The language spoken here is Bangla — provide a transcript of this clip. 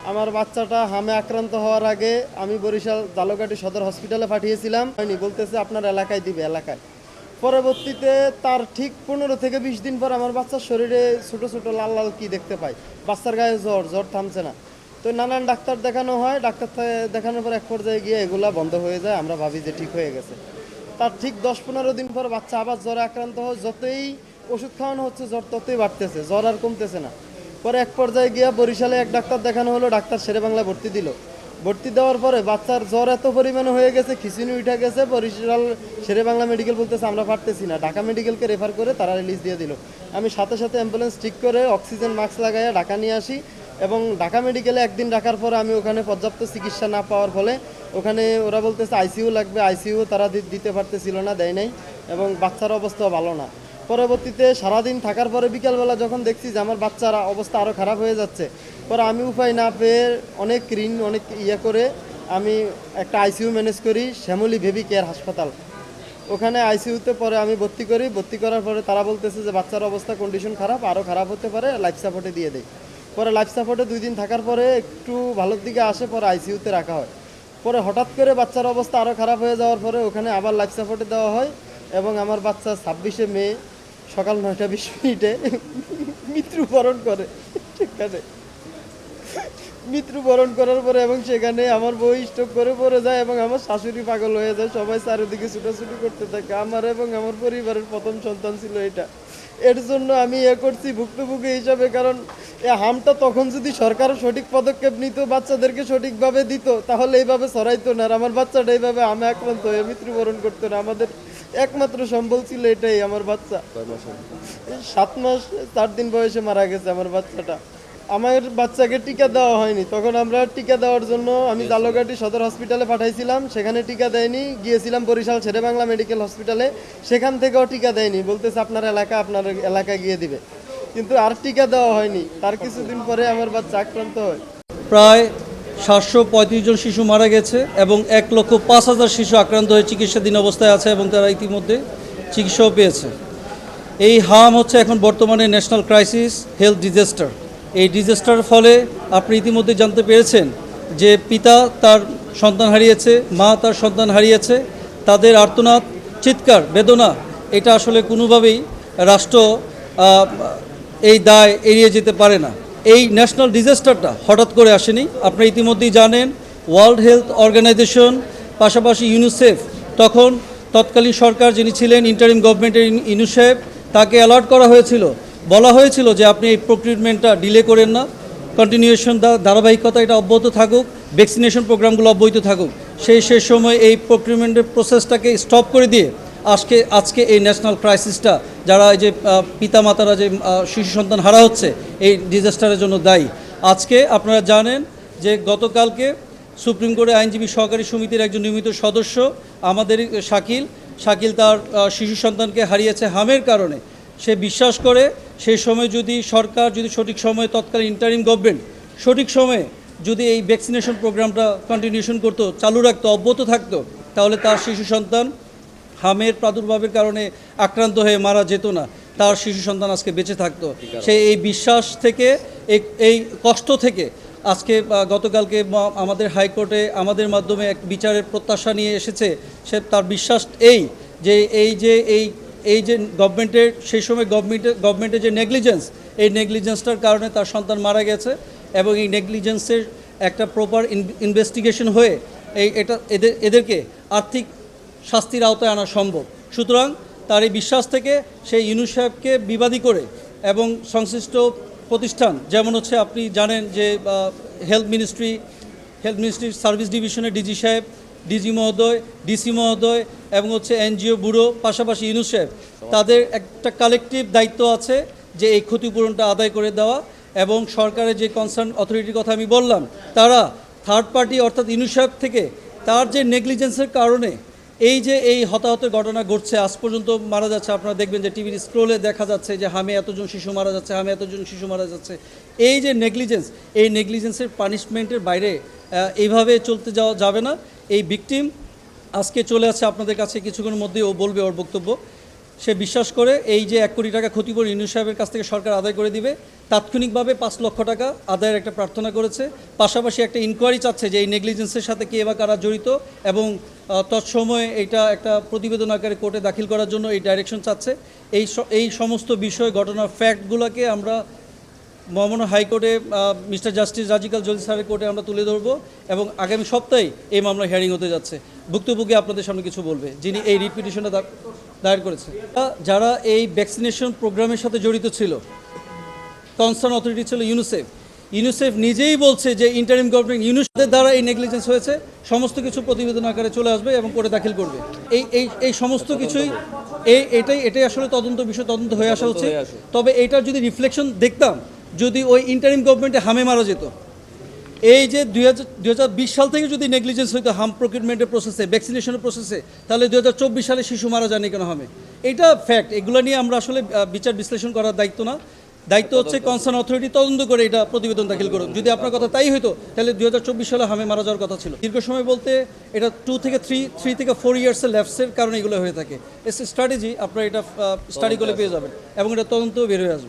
আমার বাচ্চাটা হামে আক্রান্ত হওয়ার আগে আমি বরিশাল জালকাঠি সদর হসপিটালে পাঠিয়েছিলাম, হয়নি, বলতেছে আপনার এলাকায় দিবে এলাকায়। পরবর্তীতে তার ঠিক 15 থেকে 20 দিন পর আমার বাচ্চার শরীরে ছোট ছোট লাল লাল কি দেখতে পাই, বাচ্চার গায়ে জ্বর, জ্বর থামছে না। তো নানান ডাক্তার দেখানো হয়, ডাক্তার দেখানোর পর এক পর্যায়ে গিয়ে এগুলা বন্ধ হয়ে যায়, আমরা ভাবি যে ঠিক হয়ে গেছে। তার ঠিক 10-15 দিন পর বাচ্চা আবার জ্বরে আক্রান্ত হয়, যতই ওষুধ খাওয়ানো হচ্ছে জ্বর ততই বাড়তেছে, জ্বর আর কমতেছে না। পরে এক পর্যায়ে গিয়ে বরিশালে এক ডাক্তার দেখানো হলো, ডাক্তার শেরে বাংলায় ভর্তি দিল। ভর্তি দেওয়ার পরে বাচ্চার জ্বর এত পরিমাণে হয়ে গেছে, খিচুনি উঠে গেছে, বরিশাল শেরে বাংলা মেডিকেল বলতেছে আমরা পারতেছি না, ঢাকা মেডিকেলকে রেফার করে তারা রিলিজ দিয়ে দিল। আমি সাথে সাথে অ্যাম্বুলেন্স ঠিক করে অক্সিজেন মাস্ক লাগাইয়া ঢাকা নিয়ে আসি, এবং ঢাকা মেডিকেলে একদিন রাখার পরে আমি ওখানে পর্যাপ্ত চিকিৎসা না পাওয়ার ফলে ওখানে ওরা বলতেছে আইসিইউ লাগবে, আইসিইউ তারা দিতে পারতেছিল না, দেয় নাই, এবং বাচ্চার অবস্থাও ভালো না। পরবর্তীতে সারাদিন থাকার পরে বিকালবেলা যখন দেখছি যে আমার বাচ্চার অবস্থা আরও খারাপ হয়ে যাচ্ছে, পরে আমি উপায় না পেয়ে অনেক ঋণ অনেক করে আমি একটা আইসিইউ ম্যানেজ করি শ্যামলী বেবি কেয়ার হাসপাতাল। ওখানে আইসিইউতে পরে আমি ভর্তি করি, ভর্তি করার পরে তারা বলতেছে যে বাচ্চার অবস্থা কন্ডিশন খারাপ, আরও খারাপ হতে পারে, লাইফ সাপোর্টে দিয়ে দেয়। পরে লাইফ সাপোর্টে 2 দিন থাকার পরে একটু ভালোর দিকে আসে, পরে আইসিইউতে রাখা হয়। পরে হঠাৎ করে বাচ্চার অবস্থা আরও খারাপ হয়ে যাওয়ার পরে ওখানে আবার লাইফ সাপোর্টে দেওয়া হয়, এবং আমার বাচ্চা 26শে মে সকাল 9টা 20 মিনিটে মৃত্যুবরণ করে সেখানে। মৃত্যুবরণ করার পরে এবং সেখানে আমার বউ স্ট্রোক করে পড়ে যায়, এবং আমার শাশুড়ি পাগল হয়ে যায়, সবাই চারিদিকে ছুটাছুটি করতে থাকে। আমার এবং আমার পরিবারের প্রথম সন্তান ছিল এটা। এর জন্য আমি করছি ভুক্তভোগী হিসাবে, কারণ এই হামটা তখন যদি সরকার সঠিক পদক্ষেপ নিত, বাচ্চাদেরকে সঠিকভাবে দিত, তাহলে এইভাবে ছড়াইতো না, আর আমার বাচ্চাটা এইভাবে আমে আক্রান্ত হয়ে মৃত্যুবরণ করতো না। আমাদের একমাত্র সম্বল ছিল এটাই, আমার বাচ্চা। 7 মাস 4 দিন বয়সে মারা গেছে আমার বাচ্চাটা। আমার বাচ্চাকে টিকা দেওয়া হয়নি, তখন আমরা টিকা দেওয়ার জন্য আমি জালকাঠি সদর হসপিটালে পাঠাইছিলাম, সেখানে টিকা দেয়নি। গিয়েছিলাম বরিশাল শেরে বাংলা মেডিকেল হসপিটালে, সেখান থেকেও টিকা দেয়নি, বলতেছে আপনার এলাকায় গিয়ে দিবে, কিন্তু আর টিকা দেওয়া হয়নি। তার কিছুদিন পরে আমার বাচ্চা আক্রান্ত হয়। প্রায় 735 জন শিশু মারা গেছে এবং 1,05,000 শিশু আক্রান্ত হয়ে চিকিৎসাধীন অবস্থায় আছে, এবং তারা ইতিমধ্যে চিকিৎসাও পেয়েছে। এই হাম হচ্ছে এখন বর্তমানে ন্যাশনাল ক্রাইসিস হেলথ ডিজাস্টার। এই ডিজাস্টারের ফলে আপনি ইতিমধ্যে জানতে পেরেছেন যে পিতা তার সন্তান হারিয়েছে, মা তার সন্তান হারিয়েছে। তাদের আর্তনাদ, চিৎকার, বেদনা, এটা আসলে কোনোভাবেই রাষ্ট্র এই দায় এড়িয়ে যেতে পারে না। এই ন্যাশনাল ডিজাস্টারটা হঠাৎ করে আসেনি, আপনি ইতিমধ্যেই জানেন। ওয়ার্ল্ড হেলথ অর্গানাইজেশন, পাশাপাশি ইউনিসেফ, তখন তৎকালীন সরকার যিনি ছিলেন ইন্টারিম গভর্নমেন্টের ইউনিসেফ, তাকে অ্যালার্ট করা হয়েছিল, বলা হয়েছিল যে আপনি এই প্রক্রিটমেন্টটা ডিলে করেন না, কন্টিনিউশন ধারাবাহিকতা এটা অব্যাহত থাকুক, ভ্যাকসিনেশন প্রোগ্রামগুলো অব্যাহত থাকুক। সেই সময় এই প্রক্রিটমেন্টের প্রসেসটাকে স্টপ করে দিয়ে আজকে এই ন্যাশনাল ক্রাইসিসটা, যারা এই যে পিতামাতারা যে শিশু সন্তান হারা হচ্ছে এই ডিজাস্টারের জন্য দায়ী। আজকে আপনারা জানেন যে গতকালকে সুপ্রিম কোর্টে আইনজীবী সহকারী সমিতির একজন নিয়মিত সদস্য আমাদের শাকিল তার শিশু সন্তানকে হারিয়েছে হামের কারণে। সে বিশ্বাস করে সেই সময় যদি সরকার যদি সঠিক সময়ে, তৎকালীন ইন্টারিম গভর্নমেন্ট সঠিক সময়ে যদি এই ভ্যাকসিনেশন প্রোগ্রামটা কন্টিনিউশন করতো, চালু রাখতো, অব্যাহত থাকতো, তাহলে তার শিশু সন্তান হামের প্রাদুর্ভাবের কারণে আক্রান্ত হয়ে মারা যেত না, তার শিশু সন্তান আজকে বেঁচে থাকতো। সে এই বিশ্বাস থেকে, এই কষ্ট থেকে আজকে গতকালকে আমাদের হাইকোর্টে আমাদের মাধ্যমে এক বিচারের প্রত্যাশা নিয়ে এসেছে। সে তার বিশ্বাস এই যে গভর্নমেন্টের সেই সময় গভর্নমেন্টের যে এই নেগলিজেন্সটার কারণে তার সন্তান মারা গেছে, এবং এই নেগলিজেন্সের একটা প্রপার ইনভেস্টিগেশন হয়ে এদেরকে আর্থিক শাস্তির আওতায় আনা সম্ভব। সুতরাং তার এই বিশ্বাস থেকে সেই ইউনিসেফকে বিবাদী করে, এবং সংশ্লিষ্ট প্রতিষ্ঠান যেমন হচ্ছে আপনি জানেন যে হেলথ মিনিস্ট্রির সার্ভিস ডিভিশনের ডিজি সাহেব, ডিজি মহোদয়, ডিসি মহোদয়, এবং হচ্ছে এনজিও ব্যুরো, পাশাপাশি ইউনিসেফ, তাদের একটা কালেকটিভ দায়িত্ব আছে যে এই ক্ষতিপূরণটা আদায় করে দেওয়া। এবং সরকারের যে কনসার্ন অথরিটির কথা আমি বললাম, তারা থার্ড পার্টি অর্থাৎ ইউনিসেফ থেকে তার যে নেগলিজেন্সের কারণে এই হতাহতের ঘটনা ঘটছে, আজ পর্যন্ত মারা যাচ্ছে। আপনারা দেখবেন যে টিভির স্ক্রোলে দেখা যাচ্ছে যে হামে এতজন শিশু মারা যাচ্ছে, এই যে এই নেগলিজেন্সের পানিশমেন্টের বাইরে এইভাবে চলতে যাবে না। এই ভিকটিম আজকে চলে আসছে আপনাদের কাছে, কিছুক্ষণের মধ্যেই ও বলবে ওর বক্তব্য। সে বিশ্বাস করে এই যে 1 কোটি টাকা ক্ষতিপূরণ ইউনূস সাহেবের কাছ থেকে সরকার আদায় করে দিবে, তাৎক্ষণিকভাবে 5 লক্ষ টাকা আদায়ের একটা প্রার্থনা করেছে। পাশাপাশি একটা ইনকোয়ারি চাচ্ছে যে এই নেগলিজেন্সের সাথে কে বা কারা জড়িত, এবং তৎসময়ে এটা একটা প্রতিবেদন আকারে কোর্টে দাখিল করার জন্য এই ডাইরেকশন চাচ্ছে। এই সমস্ত বিষয়, ঘটনার ফ্যাক্টগুলোকে আমরা মহামান্য হাইকোর্টে মিস্টার জাস্টিস রাজিকাল জলিল স্যারের কোর্টে আমরা তুলে ধরবো, এবং আগামী সপ্তাহে এই মামলা হিয়ারিং হতে যাচ্ছে। ভুক্তভোগী আপনাদের সামনে কিছু বলবে, যিনি এই রিট পিটিশনটা দায়ের করেছে। যারা এই ভ্যাকসিনেশন প্রোগ্রামের সাথে জড়িত ছিল, কনসার্ন অথরিটি ছিল ইউনিসেফ। ইউনিসেফ নিজেই বলছে যে ইন্টারিম গভর্নমেন্ট ইউনিসেফের দ্বারা এই নেগলিজেন্স হয়েছে, সমস্ত কিছু প্রতিবেদন আকারে চলে আসবে এবং কোর্টে দাখিল করবে। এই সমস্ত কিছুই এটাই আসলে তদন্ত হয়ে আসা উচিত। তবে এইটার যদি রিফ্লেকশন দেখতাম, যদি ওই ইন্টারিম গভর্নমেন্টে হামে মারা যেত, এই যে 2020 সাল থেকে যদি নেগলিজেন্স হইতো হাম প্রকিউরমেন্টের প্রসেসে, ভ্যাকসিনেশনের প্রসেসে, তাহলে 2024 সালে শিশু মারা যায়নি কেন হামে? এটা ফ্যাক্ট। এগুলো নিয়ে আমরা আসলে বিচার বিশ্লেষণ করার দায়িত্ব না, দায়িত্ব হচ্ছে কনসার্ন অথরিটি তদন্ত করে এটা প্রতিবেদন দাখিল করুক। যদি আপনার কথা তাই হইতো, তাহলে 2024 সালে হামে মারা যাওয়ার কথা ছিল। দীর্ঘ সময় বলতে এটা 2 থেকে 3 থেকে 4 ইয়ার্সের ল্যাপসের কারণে এগুলো হয়ে থাকে। এস স্ট্র্যাটেজি আপনারা এটা স্টাডি করে পেয়ে যাবেন, এবং এটা তদন্তও বের হয়ে আসবে।